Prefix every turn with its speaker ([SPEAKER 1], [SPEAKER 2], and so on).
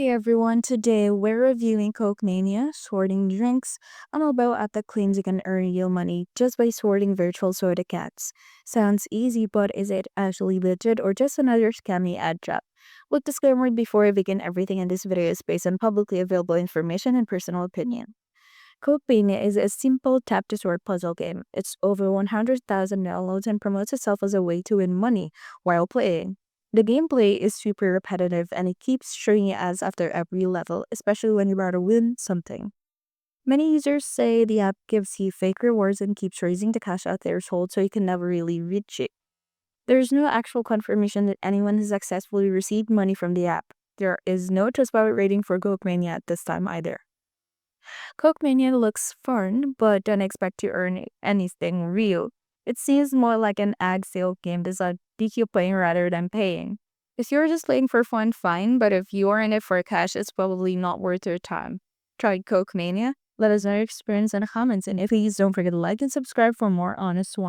[SPEAKER 1] Hey everyone, today we're reviewing Coke Mania, sorting drinks, and about at the claims you can earn real money just by sorting virtual soda cats. Sounds easy, but is it actually legit or just another scammy ad trap? With disclaimer before we begin, everything in this video is based on publicly available information and personal opinion. Coke Mania is a simple tap to sort puzzle game. It's over 100,000 downloads and promotes itself as a way to win money while playing. The gameplay is super repetitive and it keeps showing ads after every level, especially when you rather win something. Many users say the app gives you fake rewards and keeps raising the cash out threshold so you can never really reach it. There's no actual confirmation that anyone has successfully received money from the app. There is no trustworthy rating for Coke Mania at this time either. Coke Mania looks fun, but don't expect to earn anything real. It seems more like an ag sale game designed to keep you playing rather than paying. If you're just playing for fun, fine, but if you're in it for cash, it's probably not worth your time. Try Coke Mania? Let us know your experience in the comments, and please don't forget to like and subscribe for more honest one.